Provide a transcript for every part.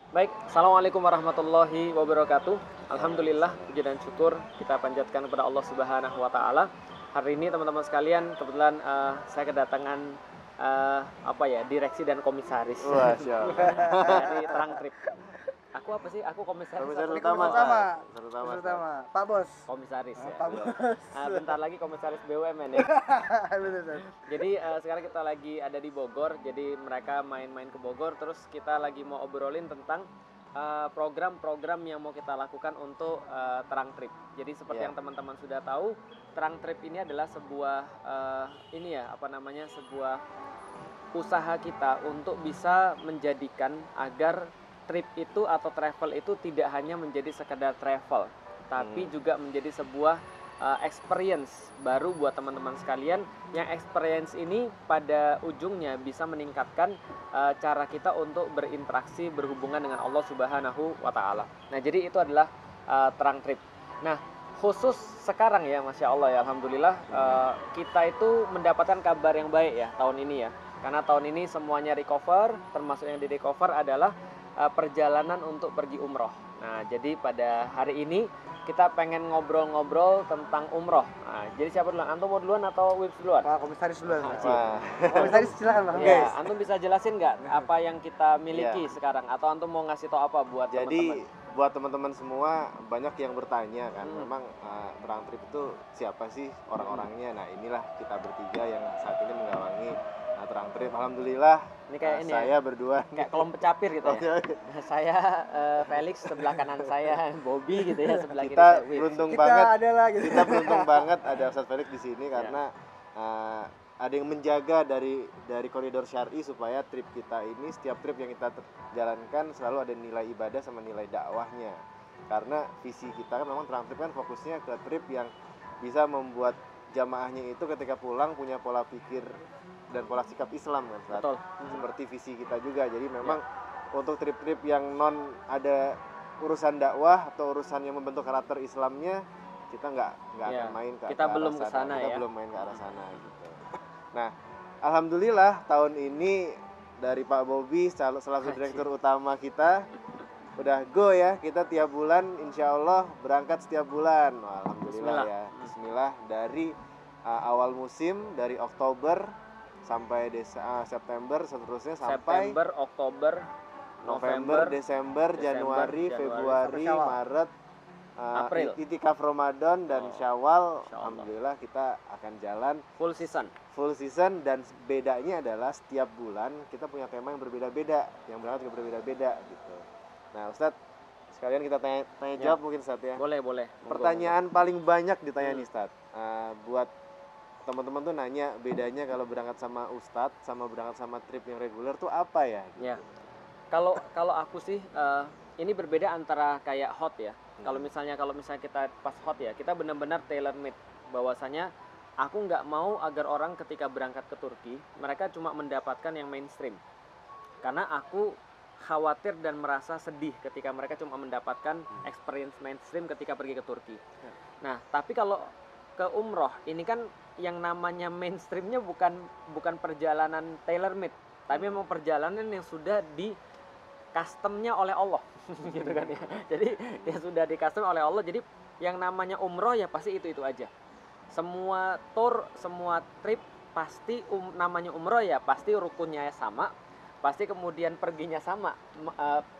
Baik, Assalamualaikum warahmatullahi wabarakatuh. Alhamdulillah, puji dan syukur kita panjatkan kepada Allah Subhanahu wa taala. Hari ini teman-teman sekalian, kebetulan saya kedatangan direksi dan komisaris Wah, siap. dari Terang Trip. Aku apa sih? Aku komisaris Komisaris atau utama. Komisaris utama. Pak Bos. komisaris ya. Pak Bos. Bentar lagi komisaris BUMN ya. Betul, Ustaz. Jadi sekarang kita lagi ada di Bogor, jadi mereka main-main ke Bogor, terus kita lagi mau obrolin tentang program-program yang mau kita lakukan untuk Terang Trip. Jadi seperti yang teman-teman sudah tahu, Terang Trip ini adalah sebuah sebuah usaha kita untuk bisa menjadikan agar trip itu atau travel itu tidak hanya menjadi sekedar travel, tapi juga menjadi sebuah experience baru buat teman-teman sekalian, yang experience ini pada ujungnya bisa meningkatkan cara kita untuk berinteraksi, berhubungan dengan Allah Subhanahu wa taala. Nah, jadi itu adalah Terang Trip. Nah, khusus sekarang ya, Masya Allah ya, Alhamdulillah kita itu mendapatkan kabar yang baik ya tahun ini ya. Karena tahun ini semuanya recover, termasuk yang di recover adalah perjalanan untuk pergi umroh. Nah, jadi pada hari ini kita pengen ngobrol-ngobrol tentang umroh. Nah, jadi siapa duluan? Antum mau duluan atau Wips duluan? Pak Komisaris dulu. Wah. Komisaris silakan, Bang. Ya, antum bisa jelasin nggak apa yang kita miliki sekarang? Atau antum mau ngasih tau apa buat Jadi teman-teman? buat teman-teman semua, banyak yang bertanya kan, memang Terang Trip itu siapa sih orang-orangnya? Nah, inilah kita bertiga yang saat ini menggawangi Terang Trip. Alhamdulillah, Ini kayak ini saya berdua kayak kelompok capir gitu ya. Oke. Saya Felix, sebelah kanan saya Bobby gitu ya, sebelah kiri Kita saya Wips. beruntung Kita banget. adalah gitu. Kita beruntung banget ada Ustaz Felix di sini karena ada yang menjaga dari koridor syar'i supaya trip kita ini, setiap trip yang kita jalankan selalu ada nilai ibadah sama nilai dakwahnya. Karena visi kita kan memang Terang Trip kan fokusnya ke trip yang bisa membuat jamaahnya itu ketika pulang punya pola pikir dan pola sikap Islam kan, Ustaz. Betul. Seperti visi kita juga. Jadi memang untuk trip-trip yang non ada urusan dakwah atau urusan yang membentuk karakter Islamnya, kita nggak akan main ke kita arah belum sana. kesana Kita ya. belum main ke arah sana gitu. Nah, alhamdulillah tahun ini dari Pak Bobby selaku direktur utama kita udah go ya, kita tiap bulan insya Allah berangkat setiap bulan. Wah, alhamdulillah Bismillah. ya. Bismillah, dari awal musim dari Oktober sampai September, seterusnya sampai September, Oktober, November, Desember, Januari, Februari, Sampai Syawal. Maret, April. Itikaf Ramadan dan Syawal. Insya Allah. Alhamdulillah kita akan jalan full season. full season, dan bedanya adalah setiap bulan kita punya tema yang berbeda-beda, yang berangkat juga berbeda-beda gitu. Nah, Ustadz, sekalian kita tanya jawab mungkin Ustadz ya. Boleh. Monggo, Pertanyaan paling banyak ditanya nih Ustadz, buat teman-teman tuh nanya bedanya kalau berangkat sama Ustadz sama berangkat sama trip yang reguler tuh apa ya? Gitu. Ya. Kalau aku sih ini berbeda antara kayak hot ya. Kalau misalnya kita pas hot ya, kita benar-benar tailor made, bahwasanya aku nggak mau agar orang ketika berangkat ke Turki mereka cuma mendapatkan yang mainstream. Karena aku khawatir dan merasa sedih ketika mereka cuma mendapatkan experience mainstream ketika pergi ke Turki. Nah, tapi kalau ke umroh ini kan yang namanya mainstreamnya bukan perjalanan tailor made, tapi memang perjalanan yang sudah di customnya oleh Allah gitu kan ya. Jadi ya sudah di custom oleh Allah. Jadi yang namanya umroh ya pasti itu aja. Semua tour, semua trip pasti namanya umroh ya pasti rukunnya sama, pasti kemudian perginya sama.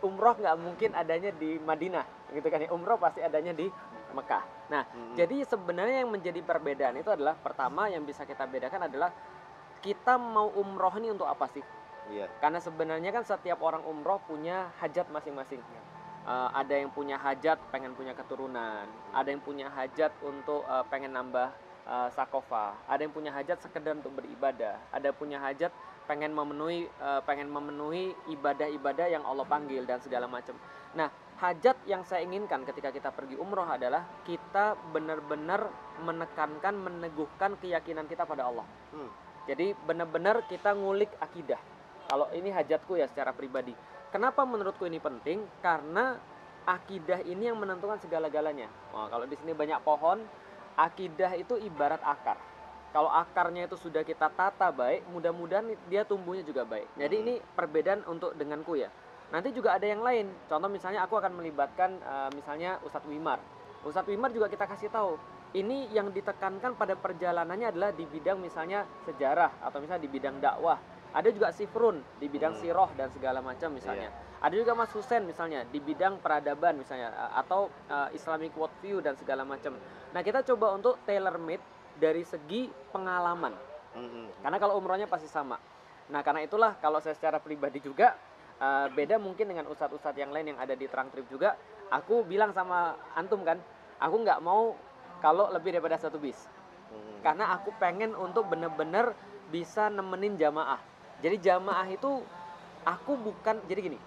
Umroh nggak mungkin adanya di Madinah gitu kan ya. Umroh pasti adanya di Mekah. Nah, jadi sebenarnya yang menjadi perbedaan itu adalah, pertama yang bisa kita bedakan adalah kita mau umroh ini untuk apa sih? Iya. Karena sebenarnya kan setiap orang umroh punya hajat masing-masing. Ada yang punya hajat pengen punya keturunan, ada yang punya hajat untuk pengen nambah sakofa, ada yang punya hajat sekedar untuk beribadah, ada punya hajat pengen memenuhi ibadah-ibadah yang Allah panggil dan segala macam. Nah, hajat yang saya inginkan ketika kita pergi umroh adalah kita benar-benar menekankan, meneguhkan keyakinan kita pada Allah. Jadi benar-benar kita ngulik akidah. Kalau ini hajatku ya secara pribadi. Kenapa menurutku ini penting? Karena akidah ini yang menentukan segala-galanya. Wah, kalau di sini banyak pohon, akidah itu ibarat akar. Kalau akarnya itu sudah kita tata baik, mudah-mudahan dia tumbuhnya juga baik. Jadi ini perbedaan untuk denganku ya. Nanti juga ada yang lain. Contoh misalnya aku akan melibatkan misalnya Ustadz Wimar. Ustadz Wimar juga kita kasih tahu. Ini yang ditekankan pada perjalanannya adalah di bidang misalnya sejarah atau misalnya di bidang dakwah. Ada juga Sifrun di bidang siroh dan segala macam misalnya. Ada juga Mas Husen misalnya di bidang peradaban misalnya atau Islamic worldview dan segala macam. Nah kita coba untuk tailor made dari segi pengalaman. Karena kalau umrohnya pasti sama. Nah karena itulah kalau saya secara pribadi juga beda mungkin dengan ustadz-ustadz yang lain yang ada di Terang Trip juga. Aku bilang sama antum kan, aku nggak mau kalau lebih daripada 1 bis. Karena aku pengen untuk bener-bener bisa nemenin jamaah. Jadi jamaah itu aku bukan, jadi gini,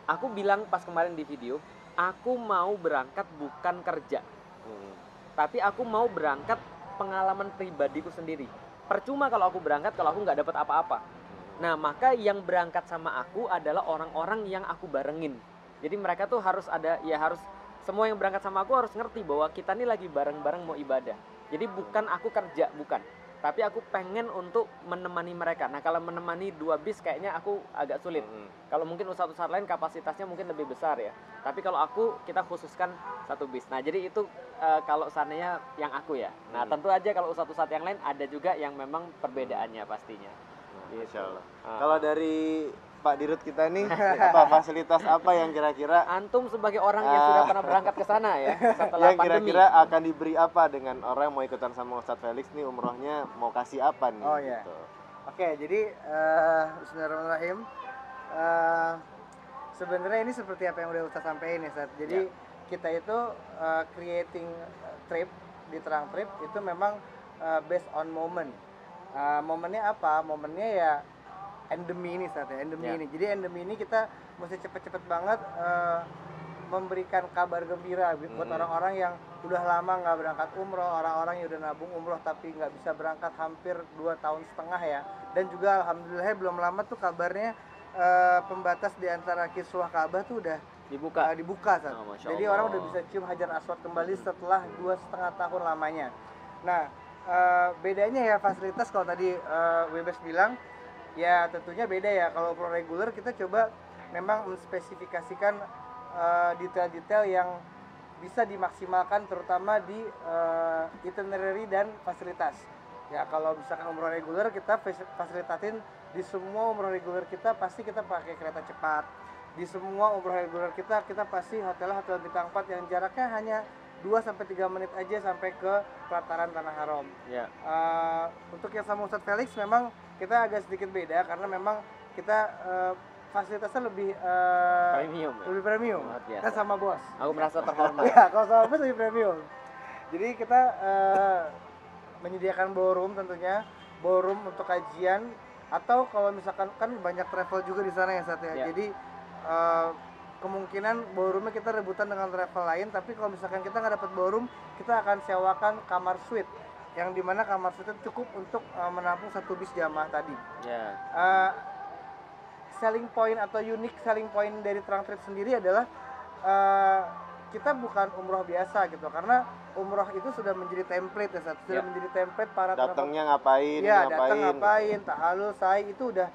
aku bilang pas kemarin di video, aku mau berangkat bukan kerja. Tapi aku mau berangkat pengalaman pribadiku sendiri. Percuma kalau aku berangkat kalau aku nggak dapat apa-apa. Nah, maka yang berangkat sama aku adalah orang-orang yang aku barengin. Jadi mereka tuh harus ada, ya harus, semua yang berangkat sama aku harus ngerti bahwa kita nih lagi bareng-bareng mau ibadah. Jadi bukan aku kerja, bukan. Tapi aku pengen untuk menemani mereka. Nah, kalau menemani 2 bis kayaknya aku agak sulit. Kalau mungkin ustadz-ustadz lain kapasitasnya mungkin lebih besar ya. Tapi kalau aku, kita khususkan 1 bis. Nah, jadi itu kalau seandainya yang aku ya. Nah, tentu aja kalau ustadz-ustadz yang lain ada juga yang memang perbedaannya pastinya. Insya Allah. Kalau dari Pak Dirut kita nih, apa fasilitas apa yang kira-kira antum sebagai orang yang sudah pernah berangkat ke sana ya setelah yang pandemi. kira-kira akan diberi apa dengan orang yang mau ikutan sama Ustadz Felix nih, umrohnya mau kasih apa nih? Oh iya. Gitu. Oke, jadi bismillahirrahmanirrahim. Sebenarnya ini seperti apa yang udah Ustaz sampaikan ya, Ustaz. Jadi kita itu creating trip di Terang Trip itu memang based on moment. Momennya apa? Momennya ya endemi ini saat ya, endemi ini. Jadi endemi ini kita mesti cepet-cepet banget memberikan kabar gembira buat orang-orang yang udah lama nggak berangkat umroh, orang-orang yang udah nabung umroh tapi nggak bisa berangkat hampir 2,5 tahun ya. Dan juga alhamdulillah belum lama tuh kabarnya pembatas di antara Kiswah Ka'bah tuh udah dibuka saat. Jadi orang udah bisa cium Hajar Aswad kembali setelah 2,5 tahun lamanya. Nah, bedanya ya fasilitas kalau tadi Webes bilang ya tentunya beda ya. Kalau umroh reguler kita coba memang menspesifikasikan detail-detail yang bisa dimaksimalkan terutama di itinerary dan fasilitas. Ya kalau misalkan umroh reguler kita fasilitatin di semua umroh reguler kita pasti kita pakai kereta cepat. Di semua umroh reguler kita pasti hotel bintang 4 yang jaraknya hanya 2-3 menit aja sampai ke pelataran Tanah Haram. Untuk yang sama Ustadz Felix memang kita agak sedikit beda karena memang kita fasilitasnya lebih premium. Lebih premium. Kan sama bos. Aku merasa terhormat. Ya, kalau sama bos lebih premium. Jadi kita menyediakan ballroom tentunya, ballroom untuk kajian atau kalau misalkan kan banyak travel juga di sana ya Sat ya. Jadi kemungkinan ballroomnya kita rebutan dengan travel lain, tapi kalau misalkan kita nggak dapat ballroom, kita akan sewakan kamar suite yang dimana kamar suite itu cukup untuk menampung 1 bis jamaah tadi. Selling point atau unique selling point dari Terang Trip sendiri adalah kita bukan umroh biasa gitu, karena umroh itu sudah menjadi template ya, sudah menjadi template para datangnya ngapain, datang ngapain, ta'alul, sa'i itu udah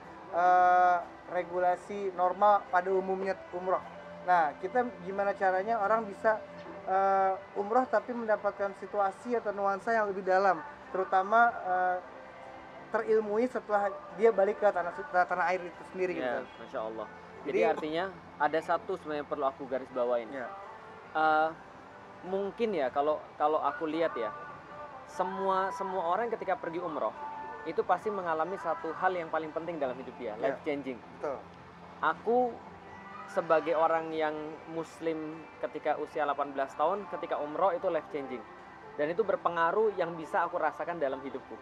regulasi normal pada umumnya umroh. Nah, kita gimana caranya orang bisa umroh tapi mendapatkan situasi atau nuansa yang lebih dalam, terutama terilmui setelah dia balik ke tanah air itu sendiri gitu. Masya Allah. Jadi artinya ada satu sebenarnya perlu aku garis bawain. Mungkin ya kalau aku lihat ya, semua orang ketika pergi umroh itu pasti mengalami satu hal yang paling penting dalam hidup dia, life changing. Betul. Aku sebagai orang yang muslim ketika usia 18 tahun ketika umroh itu life changing. Dan itu berpengaruh yang bisa aku rasakan dalam hidupku.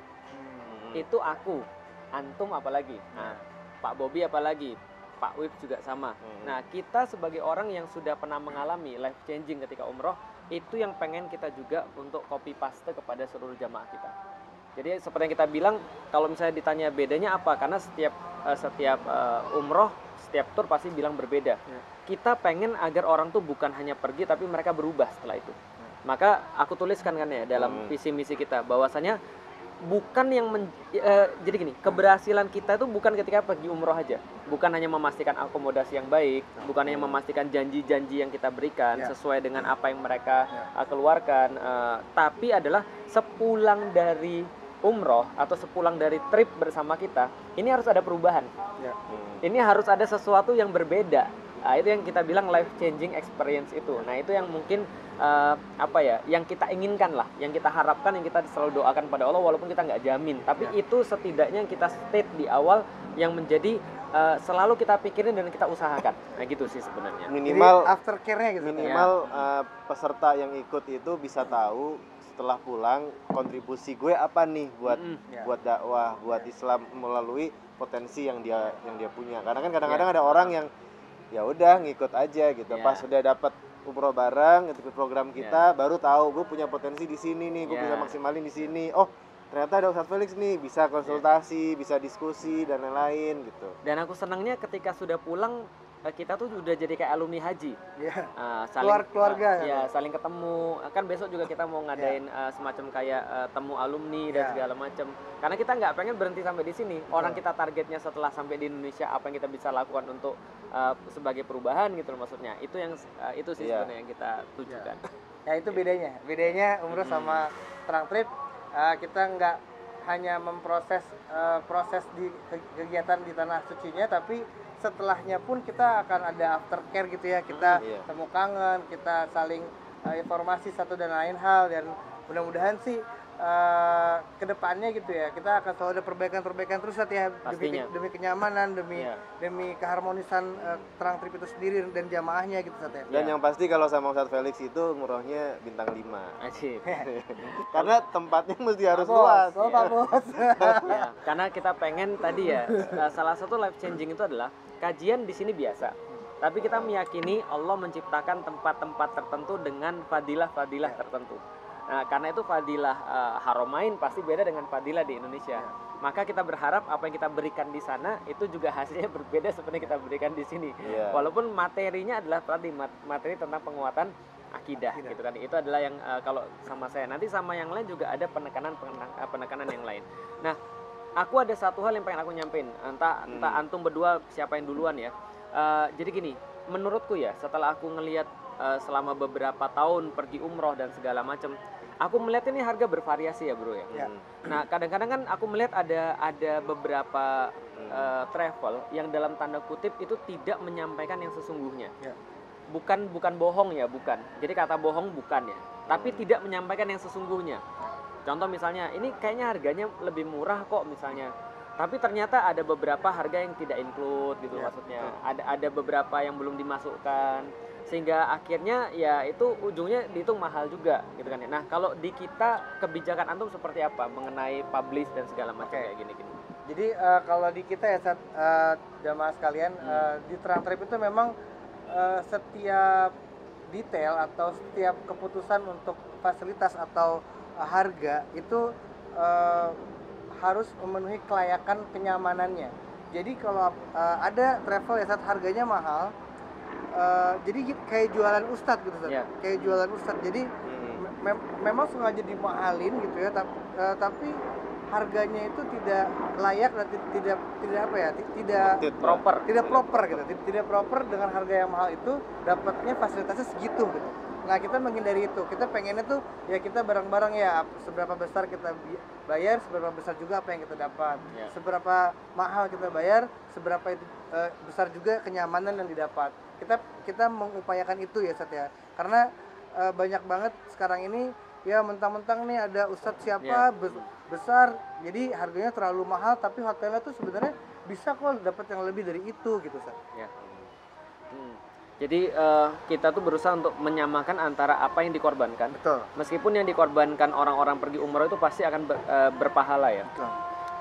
Itu aku, antum apalagi. Nah, Pak Bobby apalagi, Pak Wib juga sama. Nah, kita sebagai orang yang sudah pernah mengalami life changing ketika umroh, itu yang pengen kita juga untuk copy paste kepada seluruh jamaah kita. Jadi seperti yang kita bilang, kalau misalnya ditanya bedanya apa, karena setiap umroh, setiap tur pasti bilang berbeda. Kita pengen agar orang tuh bukan hanya pergi, tapi mereka berubah setelah itu. Maka aku tuliskan kan ya dalam visi misi kita, bahwasanya bukan yang jadi gini, keberhasilan kita itu bukan ketika pergi umroh aja, bukan hanya memastikan akomodasi yang baik, bukan hanya memastikan janji-janji yang kita berikan sesuai dengan apa yang mereka keluarkan, tapi adalah sepulang dari umroh atau sepulang dari trip bersama kita, ini harus ada perubahan. Ini harus ada sesuatu yang berbeda. Nah, itu yang kita bilang life changing experience itu. Nah, itu yang mungkin yang kita inginkan lah, yang kita harapkan, yang kita selalu doakan pada Allah, walaupun kita nggak jamin. Tapi itu setidaknya yang kita state di awal, yang menjadi selalu kita pikirin dan kita usahakan. Nah, gitu sih sebenarnya. Minimal aftercare-nya gitu. Minimal peserta yang ikut itu bisa tahu setelah pulang kontribusi gue apa nih buat dakwah, buat Islam melalui potensi yang dia punya. Karena kan kadang-kadang ada orang yang ya udah ngikut aja gitu. Pas sudah dapat umroh bareng, ikut program kita, baru tahu gue punya potensi di sini nih, gue bisa maksimalin di sini. Oh, ternyata ada Ustadz Felix nih, bisa konsultasi, bisa diskusi dan lain-lain gitu. Dan aku senangnya ketika sudah pulang, kita tuh udah jadi kayak alumni haji. Saling keluarga. Saling ketemu. Kan besok juga kita mau ngadain semacam kayak temu alumni dan segala macam. Karena kita nggak pengen berhenti sampai di sini. Orang kita targetnya setelah sampai di Indonesia, apa yang kita bisa lakukan untuk sebagai perubahan gitu loh maksudnya. Itu sih sebenarnya yang kita tujukan. Ya itu bedanya umroh sama terang trip. Kita nggak hanya memproses proses di kegiatan di tanah sucinya, tapi setelahnya pun kita akan ada aftercare gitu ya. Kita temu kangen, kita saling informasi satu dan lain hal, dan mudah-mudahan sih kedepannya gitu ya, kita akan selalu ada perbaikan terus ya, demi kenyamanan, demi keharmonisan terang trip itu sendiri dan jamaahnya gitu ya. Dan yang pasti kalau sama Ustadz Felix itu umrohnya bintang 5. Asik. Karena tempatnya mesti harus luas. Pak Bos. Karena kita pengen tadi ya, salah satu life changing itu adalah kajian di sini biasa. Tapi kita meyakini Allah menciptakan tempat-tempat tertentu dengan fadilah-fadilah tertentu. Nah, karena itu fadilah Haramain pasti beda dengan fadilah di Indonesia. Maka kita berharap apa yang kita berikan di sana itu juga hasilnya berbeda seperti yang kita berikan di sini. Walaupun materinya adalah tadi materi tentang penguatan akidah gitu kan. Itu adalah yang kalau sama saya, nanti sama yang lain juga ada penekanan yang lain. Nah, aku ada satu hal yang pengen aku nyampein. Entah antum berdua siapa yang duluan ya. Jadi gini, menurutku ya, setelah aku ngelihat selama beberapa tahun pergi umroh dan segala macam, aku melihat ini harga bervariasi ya bro ya. Nah kadang-kadang kan aku melihat ada beberapa travel yang dalam tanda kutip itu tidak menyampaikan yang sesungguhnya. Bukan bohong ya, bukan. Jadi kata bohong bukan ya, tapi tidak menyampaikan yang sesungguhnya. Contoh misalnya, ini kayaknya harganya lebih murah kok misalnya, tapi ternyata ada beberapa harga yang tidak include gitu maksudnya. Ada beberapa yang belum dimasukkan, sehingga akhirnya ya itu ujungnya dihitung mahal juga gitu kan ya. Nah kalau di kita, kebijakan antum seperti apa mengenai publish dan segala macam kayak gini-gini? Jadi kalau di kita ya jamaah sekalian, di terang trip itu memang setiap detail atau setiap keputusan untuk fasilitas atau harga itu harus memenuhi kelayakan kenyamanannya. Jadi kalau ada travel ya harganya mahal, jadi kayak jualan ustadz gitu, kayak jualan ustadz. Jadi memang sengaja dimahalin gitu ya, tapi harganya itu tidak layak dan tidak proper gitu, tidak proper. Dengan harga yang mahal itu dapatnya fasilitasnya segitu gitu. Nah kita menghindari itu, kita pengennya tuh ya kita bareng-bareng ya, seberapa besar kita bayar, seberapa besar juga apa yang kita dapat. Seberapa mahal kita bayar, seberapa itu besar juga kenyamanan yang didapat. Kita mengupayakan itu ya Ustadz ya, karena banyak banget sekarang ini ya mentang-mentang nih ada ustadz siapa besar, jadi harganya terlalu mahal, tapi hotelnya tuh sebenarnya bisa kok dapat yang lebih dari itu gitu Ustadz. Jadi kita tuh berusaha untuk menyamakan antara apa yang dikorbankan. Betul. Meskipun yang dikorbankan orang-orang pergi umroh itu pasti akan berpahala ya. Betul.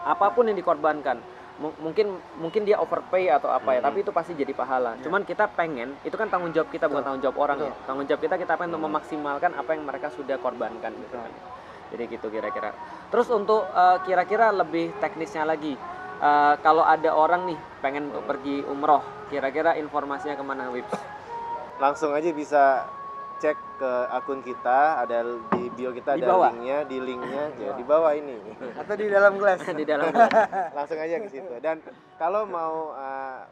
Apapun yang dikorbankan, mungkin dia overpay atau apa ya, tapi itu pasti jadi pahala. Cuman kita pengen, itu kan tanggung jawab kita, bukan tanggung jawab orang ya. Tanggung jawab kita pengen untuk memaksimalkan apa yang mereka sudah korbankan gitu kan. Jadi gitu kira-kira. Terus untuk kira-kira lebih teknisnya lagi, kalau ada orang nih pengen untuk pergi umroh, kira-kira informasinya kemana Wips? Langsung aja bisa cek ke akun kita, ada di bio kita Di ada bawah? di linknya ya di bawah ini. Atau di dalam gelas. Di dalam gelas. Langsung aja ke situ. Dan kalau mau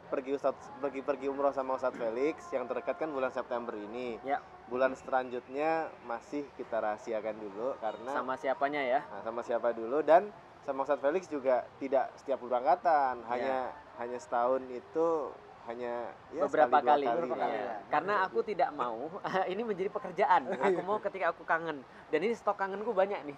pergi umroh sama Ustadz Felix yang terdekat kan bulan September ini. Ya, Bulan selanjutnya masih kita rahasiakan dulu karena sama siapanya ya. sama siapa dulu, dan sama Ustadz Felix juga tidak setiap keberangkatan, hanya setahun itu hanya ya Beberapa sekali, kali, dua Beberapa kali, Iya. ya. Karena aku tidak mau ini menjadi pekerjaan. Aku mau ketika aku kangen, dan ini stok kangenku banyak nih.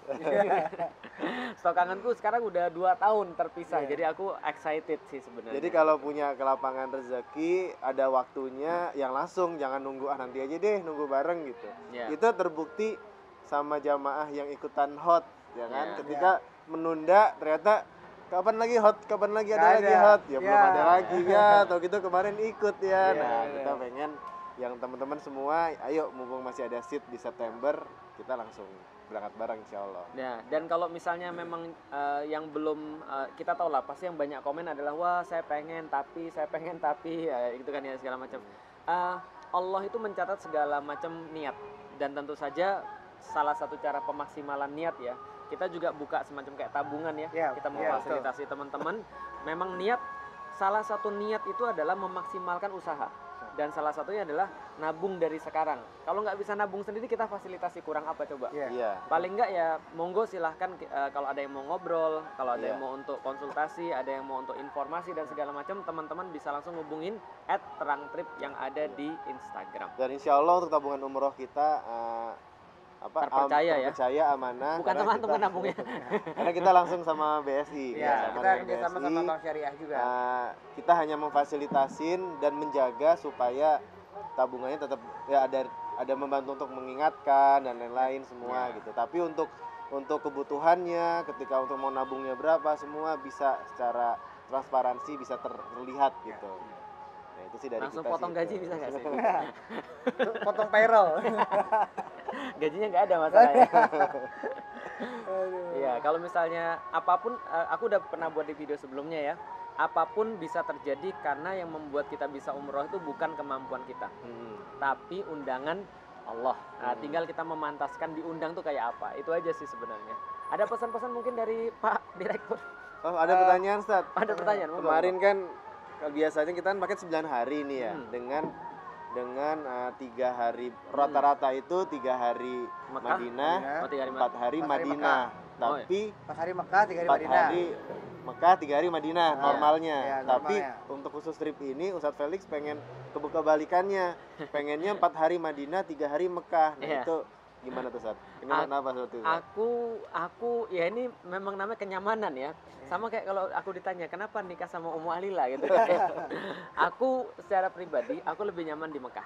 Stok kangenku sekarang udah 2 tahun terpisah, Iya. jadi aku excited sih sebenarnya. Jadi kalau punya kelapangan rezeki, ada waktunya yang langsung, jangan nunggu nanti aja deh, nunggu bareng gitu. Ya. Itu terbukti sama jamaah yang ikutan hot, ya kan? Ya. Ketika menunda ternyata kapan lagi hot, kapan lagi ada Nggak lagi ada. hot, ya belum Ya. ada lagi ya, atau gitu kemarin ikut ya. Ya, Nah, ya. kita pengen yang teman-teman semua, ayo mumpung masih ada seat di September, kita langsung berangkat bareng insya Allah. Ya, dan kalau misalnya memang yang belum kita tahu lah, pasti yang banyak komen adalah wah saya pengen tapi itu kan ya segala macam. Allah itu mencatat segala macam niat, dan tentu saja salah satu cara pemaksimalan niat ya, kita juga buka semacam kayak tabungan ya, Ya, kita ya, memfasilitasi teman-teman. Memang niat, salah satu niat itu adalah memaksimalkan usaha, dan salah satunya adalah nabung dari sekarang. Kalau nggak bisa nabung sendiri, kita fasilitasi kurang apa coba? Iya. Iya. Paling nggak ya monggo silahkan, kalau ada yang mau ngobrol, kalau ada Iya. yang mau untuk konsultasi, ada yang mau untuk informasi dan segala macam, teman-teman bisa langsung hubungin @terangtrip yang ada di Instagram. Dan insya Allah untuk tabungan umroh kita Terpercaya ya. terpercaya, amanah. Bukan karena teman-teman kita- nabungnya. Karena kita langsung sama BSI. Iya, sama kita dengan kerjasama BSI. sama Bank Syariah juga. Kita hanya memfasilitasin dan menjaga supaya tabungannya tetap ya ada membantu untuk mengingatkan dan lain-lain semua Ya. gitu. Tapi untuk kebutuhannya, ketika untuk mau nabungnya berapa, semua bisa secara transparansi bisa terlihat gitu. Nah, itu sih dari Langsung kita potong sih gaji itu. bisa nggak sih? Potong payroll. Gajinya nggak ada masalahnya. Iya, kalau misalnya apapun, aku udah pernah buat di video sebelumnya ya. Apapun bisa terjadi karena yang membuat kita bisa umroh itu bukan kemampuan kita, tapi undangan Allah. Nah, tinggal kita memantaskan diundang tuh kayak apa. Itu aja sih sebenarnya. Ada pesan-pesan mungkin dari Pak Direktur? Oh, ada pertanyaan, Ustaz. Ada pertanyaan? monggo. Kemarin kan kalau biasanya kita kan pakai 9 hari nih ya, Hmm. dengan 3 hari rata-rata itu 3 hari Mekah, Madinah, Oh, 3 hari 4 hari 4 hari Madinah. Oh, iya. Tapi 4 hari Mekah, 3 hari 4 Madinah. hari Mekah, 3 hari Madinah Iya, normalnya. iya, Tapi normalnya. untuk khusus trip ini Ustadz Felix pengen kebalikannya. Pengennya 4 hari Madinah, 3 hari Mekah. Nah, Iya. itu gimana tuh, Ustadz? Ini kenapa seperti itu? Aku ya ini memang namanya kenyamanan ya. Sama kayak kalau aku ditanya kenapa nikah sama Ummu Alila gitu. Aku secara pribadi aku lebih nyaman di Mekah.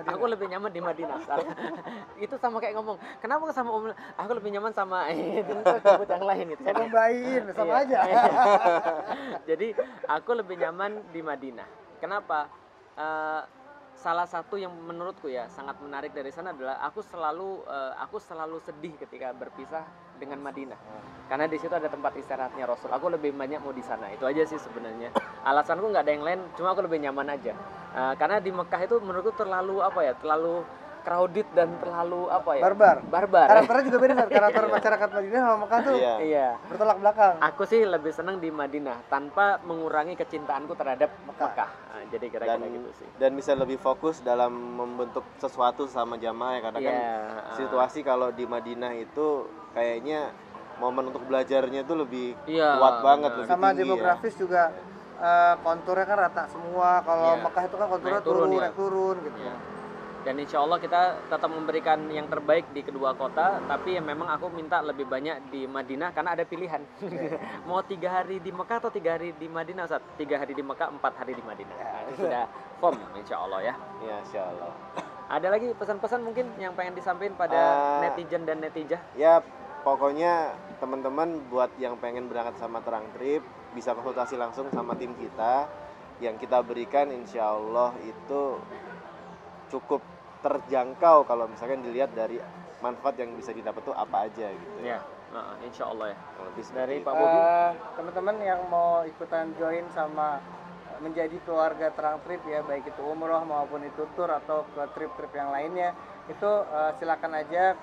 Aku lebih nyaman di Madinah. Salah. Itu sama kayak ngomong, kenapa sama Ummu? Aku lebih nyaman sama itu sebut yang lain itu. Saya tambahin, sama Iya. aja. Jadi aku lebih nyaman di Madinah. Kenapa? Salah satu yang menurutku ya sangat menarik dari sana adalah aku selalu sedih ketika berpisah dengan Madinah. Karena di situ ada tempat istirahatnya Rasul. Aku lebih banyak mau di sana. Itu aja sih sebenarnya. Alasanku nggak ada yang lain, cuma aku lebih nyaman aja. Karena di Mekah itu menurutku terlalu terlalu crowded dan terlalu barbar. Karakternya juga beda, Sat. Karakter masyarakat Madinah sama Mekah tuh Iya. Iya. bertolak belakang. Aku sih lebih senang di Madinah tanpa mengurangi kecintaanku terhadap Mekah. Jadi kira-kira gitu sih. Dan bisa lebih fokus dalam membentuk sesuatu sama jamaah ya, karena kan situasi kalau di Madinah itu kayaknya momen untuk belajarnya itu lebih Iya, kuat banget, benar. lebih Sama tinggi demografis juga konturnya kan rata semua. Kalau Iya. Mekah itu kan konturnya Naik turun, ya. naik turun gitu. Iya. Dan insya Allah kita tetap memberikan yang terbaik di kedua kota, tapi memang aku minta lebih banyak di Madinah karena ada pilihan. Mau 3 hari di Mekah atau 3 hari di Madinah, Ustaz? 3 hari di Mekah, 4 hari di Madinah. Nah, itu sudah firm insya Allah ya. Ya, insya Allah. Ada lagi pesan-pesan mungkin yang pengen disampaikan pada netizen dan netijah? Ya, pokoknya teman-teman buat yang pengen berangkat sama Terang Trip bisa konsultasi langsung sama tim kita. Yang kita berikan insya Allah itu cukup terjangkau kalau misalkan dilihat dari manfaat yang bisa didapat tuh apa aja gitu Ya, insya Allah ya. Lebih seperti Dari itu. Pak Bobi. Teman-teman yang mau ikutan join sama menjadi keluarga Terang Trip ya, baik itu umroh maupun itu tour atau ke trip-trip yang lainnya, itu silakan aja.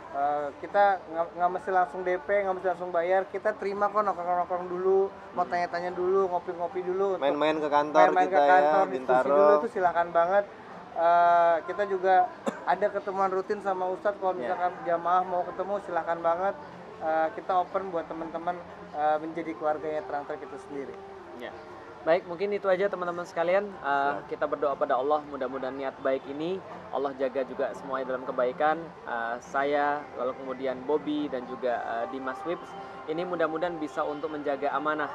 Kita nggak mesti langsung DP, nggak mesti langsung bayar, kita terima kok, nongkrong-nongkrong dulu, mau tanya-tanya dulu, ngopi-ngopi dulu, Main-main ke kantor main-main kita ke kantor, ya, diskusi Bintaro. dulu, itu silakan banget. Kita juga ada ketemuan rutin sama Ustadz, kalau misalkan jamaah mau ketemu silakan banget. Kita open buat teman-teman menjadi keluarganya Terang Trip itu sendiri. Ya. Baik, mungkin itu aja teman-teman sekalian. Kita berdoa pada Allah, mudah-mudahan niat baik ini Allah jaga juga semuanya dalam kebaikan. Saya, lalu kemudian Bobby dan juga Dimas Wips, ini mudah-mudahan bisa untuk menjaga amanah,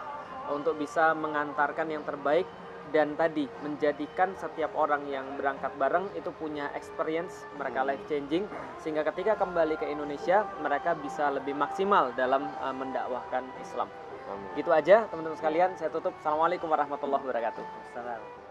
untuk bisa mengantarkan yang terbaik, dan tadi menjadikan setiap orang yang berangkat bareng itu punya experience, mereka life changing, sehingga ketika kembali ke Indonesia mereka bisa lebih maksimal dalam mendakwahkan Islam. Amin. Gitu aja teman-teman sekalian, saya tutup. Assalamualaikum warahmatullahi wabarakatuh. Assalam.